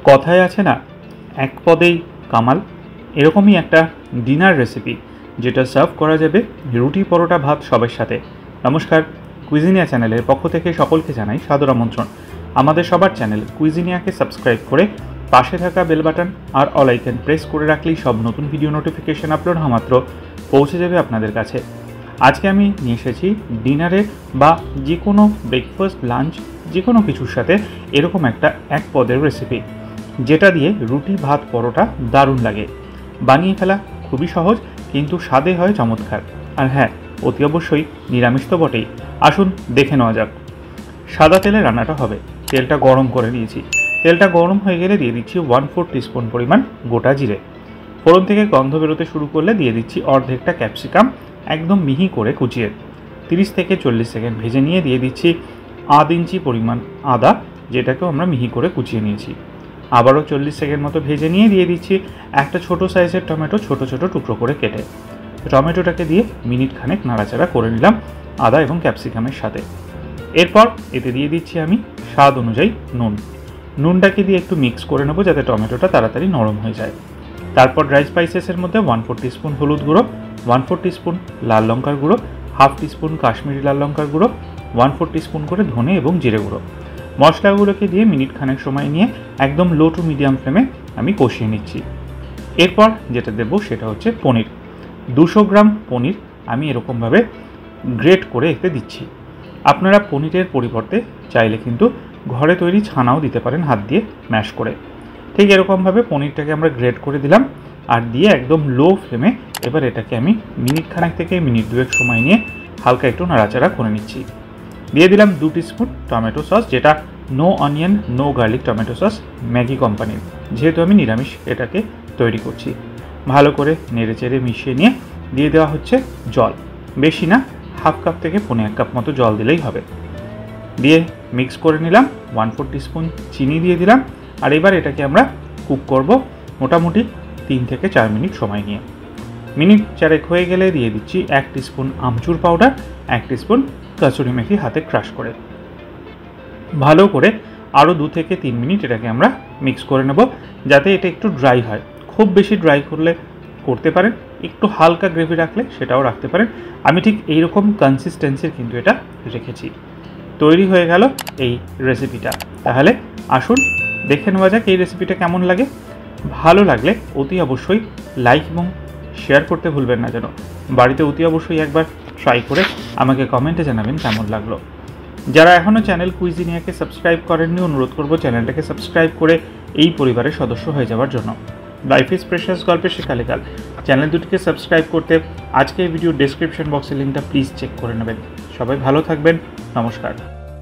কথায় আছে না, এক পদেই কামাল। এরকমই একটা ডিনার রেসিপি যেটা সার্ভ করা যাবে রুটি, পরোটা, ভাত সবের সাথে। নমস্কার, কুইজিনিয়া চ্যানেলের পক্ষ থেকে সকলকে জানাই সাদর আমন্ত্রণ। আমাদের সবার চ্যানেল কুইজিনিয়াকে সাবস্ক্রাইব করে পাশে থাকা বেল বাটন আর অল আইকন প্রেস করে রাখলেই সব নতুন ভিডিও নোটিফিকেশন আপলোড হওয়া মাত্র পৌঁছে যাবে আপনাদের কাছে। আজকে আমি নিয়ে এসেছি ডিনারে বা যে কোনো ব্রেকফাস্ট, লাঞ্চ, যে কোনো কিছুর সাথে এরকম একটা এক পদের রেসিপি, যেটা দিয়ে রুটি, ভাত, পরোটা দারুণ লাগে। বানিয়ে ফেলা খুবই সহজ, কিন্তু স্বাদে হয় চমৎকার। আর হ্যাঁ, অতি অবশ্যই নিরামিষ তো বটেই। আসুন দেখে নেওয়া যাক। সাদা তেলে রান্নাটা হবে। তেলটা গরম করে নিয়েছি। তেলটা গরম হয়ে গেলে দিয়ে দিচ্ছি 1/4 টিস্পুন পরিমাণ গোটা জিরে। ফোড়ন থেকে গন্ধ বেরোতে শুরু করলে দিয়ে দিচ্ছি অর্ধেকটা ক্যাপসিকাম একদম মিহি করে কুচিয়ে। 30 থেকে 40 সেকেন্ড ভেজে নিয়ে দিয়ে দিচ্ছি 1/2 ইঞ্চি পরিমাণ আদা, যেটাকেও আমরা মিহি করে কুচিয়ে নিয়েছি। আবারও 40 সেকেন্ড মতো ভেজে নিয়ে দিয়ে দিচ্ছি একটা ছোটো সাইজের টমেটো ছোট ছোট টুকরো করে কেটে। টমেটোটাকে দিয়ে মিনিট খানেক নাড়াচাড়া করে নিলাম আদা এবং ক্যাপসিকামের সাথে। এরপর এতে দিয়ে দিচ্ছি আমি স্বাদ অনুযায়ী নুনটাকে দিয়ে একটু মিক্স করে নেবো যাতে টমেটোটা তাড়াতাড়ি নরম হয়ে যায়। তারপর ড্রাই স্পাইসেসের মধ্যে 1/4 টিস্পুন হলুদ গুঁড়ো, 1/4 টিস্পুন লাল লঙ্কার গুঁড়ো, 1/2 টিস্পুন কাশ্মীরি লাল লঙ্কার গুঁড়ো, 1/4 টিস্পুন করে ধনে এবং জিরে গুঁড়ো। মশলাগুলোকে দিয়ে মিনিট খানেক সময় নিয়ে একদম লো টু মিডিয়াম ফ্লেমে আমি কষিয়ে নিচ্ছি। এরপর যেটা দেবো সেটা হচ্ছে পনির। 200 গ্রাম পনির আমি এরকমভাবে গ্রেট করে এতে দিচ্ছি। আপনারা পনিরের পরিবর্তে চাইলে কিন্তু ঘরে তৈরি ছানাও দিতে পারেন হাত দিয়ে ম্যাশ করে। ঠিক এরকমভাবে পনিরটাকে আমরা গ্রেট করে দিলাম আর দিয়ে একদম লো ফ্লেমে এবার এটাকে আমি মিনিট খানেক থেকে মিনিট 2 সময় নিয়ে হালকা একটু নাড়াচাড়া করে নিচ্ছি। দিয়ে দিলাম 2 টিস্পুন টমেটো সস, যেটা no onion no garlic tomato sauce, Maggi কোম্পানির, যেহেতু আমি নিরামিষ এটাকে তৈরি করছি। ভালো করে নেড়ে চেড়ে মিশিয়ে নিয়ে দিয়ে দেওয়া হচ্ছে জল। বেশি না, 1/2 কাপ থেকে 1.25 কাপ মতো জল দিলেই হবে। দিয়ে মিক্স করে নিলাম। 1/4 টিস্পুন চিনি দিয়ে দিলাম। আর এবার এটাকে আমরা কুক করব মোটামুটি 3 থেকে 4 মিনিট সময় নিয়ে। মিনিট 4 হয়ে গেলে দিয়ে দিচ্ছি 1 টিস্পুন আমচুর পাউডার, 1 টিস্পুন কসুরি মেথি হাতে ক্রাশ করে। ভালো করে আরও 2 থেকে 3 মিনিট এটাকে আমরা মিক্স করে নেব যাতে এটা একটু ড্রাই হয়। খুব বেশি ড্রাই করতে পারেন, একটু হালকা গ্রেভি রাখলে সেটাও রাখতে পারেন। আমি ঠিক এইরকম কনসিস্টেন্সির কিন্তু এটা রেখেছি। তৈরি হয়ে গেল এই রেসিপিটা। তাহলে আসুন দেখে নেওয়া যাক এই রেসিপিটা কেমন লাগে। ভালো লাগলে অতি অবশ্যই লাইক এবং শেয়ার করতে ভুলবেন না যেন। বাড়িতে অতি অবশ্যই একবার ট্রাই করে আমাকে কমেন্টে জানাবেন কেমন লাগলো। যারা এখনও চ্যানেল কুইজিনিয়াকে সাবস্ক্রাইব করেননি, অনুরোধ করব চ্যানেলটাকে সাবস্ক্রাইব করে এই পরিবারের সদস্য হয়ে যাওয়ার জন্য। লাইফ ইজ প্রেশাস গল্পের শেখালেকাল চ্যানেল দুটিকে সাবস্ক্রাইব করতে আজকের ভিডিও ডেসক্রিপশন বক্সের লিঙ্কটা প্লিজ চেক করে নেবেন। সবাই ভালো থাকবেন। নমস্কার।